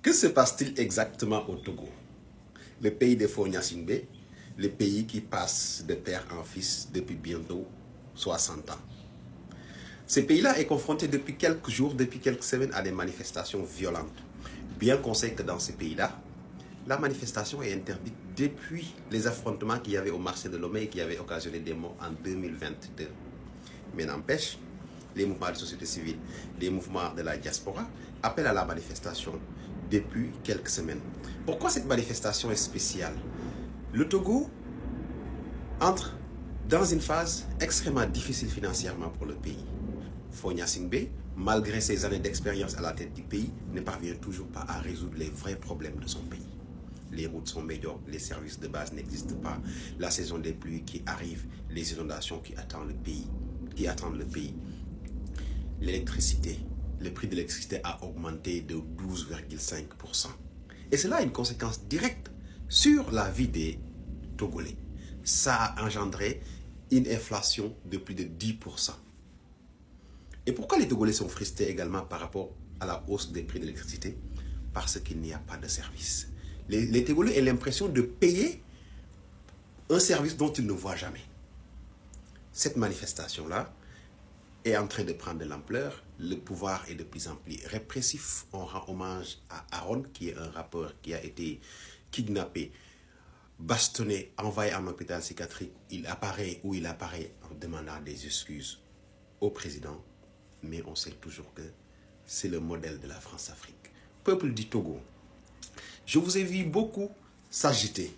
Que se passe-t-il exactement au Togo? Le pays des Fogna-Singbe, le pays qui passe de père en fils depuis bientôt 60 ans. Ce pays-là est confronté depuis quelques jours, depuis quelques semaines à des manifestations violentes. Bien qu'on sait que dans ce pays-là, la manifestation est interdite depuis les affrontements qu'il y avait au marché de Lomé et qui avaient occasionné des morts en 2022. Mais n'empêche, les mouvements de société civile, les mouvements de la diaspora appellent à la manifestation depuis quelques semaines. Pourquoi cette manifestation est spéciale? Le Togo entre dans une phase extrêmement difficile financièrement pour le pays. Fogna-Singbe, malgré ses années d'expérience à la tête du pays, ne parvient toujours pas à résoudre les vrais problèmes de son pays. Les routes sont médiocres, les services de base n'existent pas, la saison des pluies qui arrive, les inondations qui attendent le pays, l'électricité, le prix de l'électricité a augmenté de 12,5%. Et cela a une conséquence directe sur la vie des Togolais. Ça a engendré une inflation de plus de 10%. Et pourquoi les Togolais sont frustrés également par rapport à la hausse des prix de l'électricité? Parce qu'il n'y a pas de service. Les Togolais ont l'impression de payer un service dont ils ne voient jamais. Cette manifestation-là est en train de prendre de l'ampleur. Le pouvoir est de plus en plus répressif. On rend hommage à Aaron, qui est un rappeur qui a été kidnappé, bastonné, envoyé en hôpital psychiatrique. Il apparaît en demandant des excuses au président. Mais on sait toujours que c'est le modèle de la France-Afrique. Peuple du Togo, je vous ai vu beaucoup s'agiter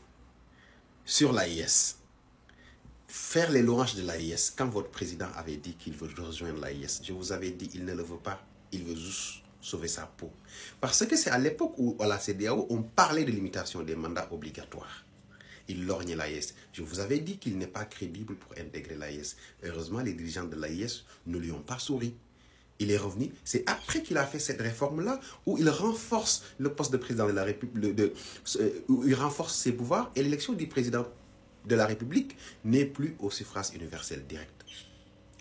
sur l'AIS. Faire les louanges de l'AIS, quand votre président avait dit qu'il veut rejoindre l'AIS, je vous avais dit qu'il ne le veut pas, il veut juste sauver sa peau. Parce que c'est à l'époque où, à la CEDEAO, on parlait de limitation des mandats obligatoires. Il lorgnait l'AIS. Je vous avais dit qu'il n'est pas crédible pour intégrer l'AIS. Heureusement, les dirigeants de l'AIS ne lui ont pas souri. Il est revenu. C'est après qu'il a fait cette réforme-là où il renforce le poste de président de la République, où il renforce ses pouvoirs et l'élection du président de la République n'est plus au suffrage universel direct.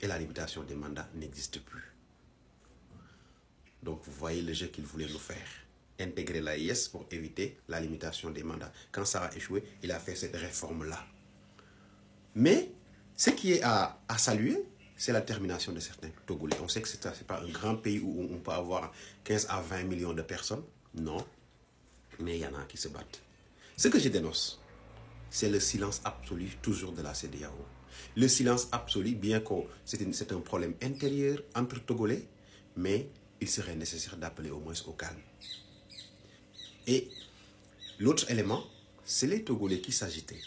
Et la limitation des mandats n'existe plus. Donc vous voyez le jeu qu'il voulait nous faire. Intégrer l'AIS pour éviter la limitation des mandats. Quand ça a échoué, il a fait cette réforme-là. Mais ce qui est à saluer, c'est la détermination de certains Togolais. On sait que ce n'est pas un grand pays où on peut avoir 15 à 20 millions de personnes. Non. Mais il y en a qui se battent. Ce que je dénonce, c'est le silence absolu toujours de la CEDEAO. Le silence absolu, bien que c'est un problème intérieur entre Togolais, mais il serait nécessaire d'appeler au moins au calme. Et l'autre élément, c'est les Togolais qui s'agitaient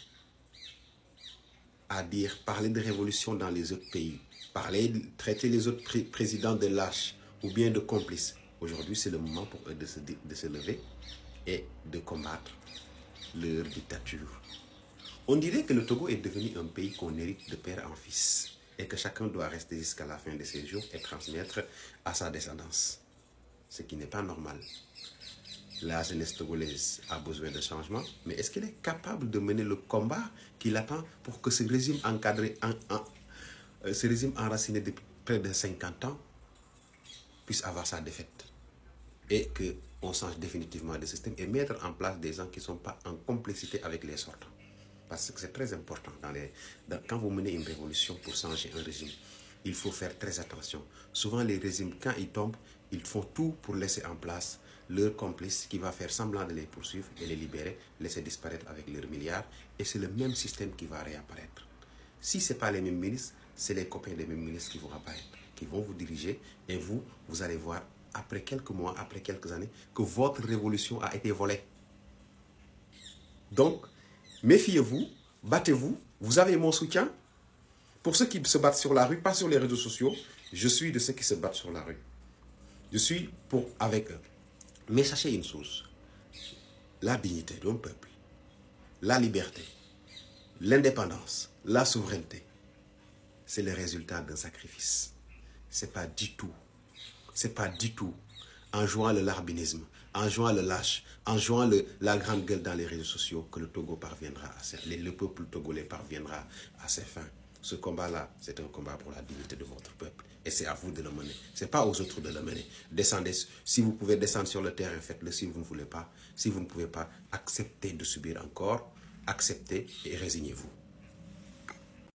à parler de révolution dans les autres pays, traiter les autres présidents de lâches ou bien de complices. Aujourd'hui, c'est le moment pour eux de se lever et de combattre leur dictature. On dirait que le Togo est devenu un pays qu'on hérite de père en fils et que chacun doit rester jusqu'à la fin de ses jours et transmettre à sa descendance. Ce qui n'est pas normal. La jeunesse togolaise a besoin de changement, mais est-ce qu'elle est capable de mener le combat qui l'attend pour que ce régime ce régime enraciné depuis près de 50 ans puisse avoir sa défaite et qu'on change définitivement de système et mettre en place des gens qui ne sont pas en complicité avec les sortants. Parce que c'est très important. Quand vous menez une révolution pour changer un régime, il faut faire très attention. Souvent, les régimes, quand ils tombent, ils font tout pour laisser en place leur complice qui va faire semblant de les poursuivre et les libérer, laisser disparaître avec leurs milliards. Et c'est le même système qui va réapparaître. Si ce n'est pas les mêmes ministres, c'est les copains des mêmes ministres qui vont apparaître, qui vont vous diriger. Et vous allez voir, après quelques mois, après quelques années, que votre révolution a été volée. Donc, méfiez-vous, battez-vous, vous avez mon soutien. Pour ceux qui se battent sur la rue, pas sur les réseaux sociaux, je suis de ceux qui se battent sur la rue. Je suis avec eux. Mais sachez une chose, la dignité d'un peuple, la liberté, l'indépendance, la souveraineté, c'est le résultat d'un sacrifice. C'est pas du tout en jouant le larbinisme, en jouant le lâche, en jouant la grande gueule dans les réseaux sociaux que le Togo parviendra le peuple togolais parviendra à ses fins. Ce combat-là, c'est un combat pour la dignité de votre peuple. Et c'est à vous de le mener. Ce n'est pas aux autres de le mener. Descendez. Si vous pouvez descendre sur le terrain, faites-le. Si vous ne voulez pas, si vous ne pouvez pas, acceptez de subir encore. Acceptez et résignez-vous.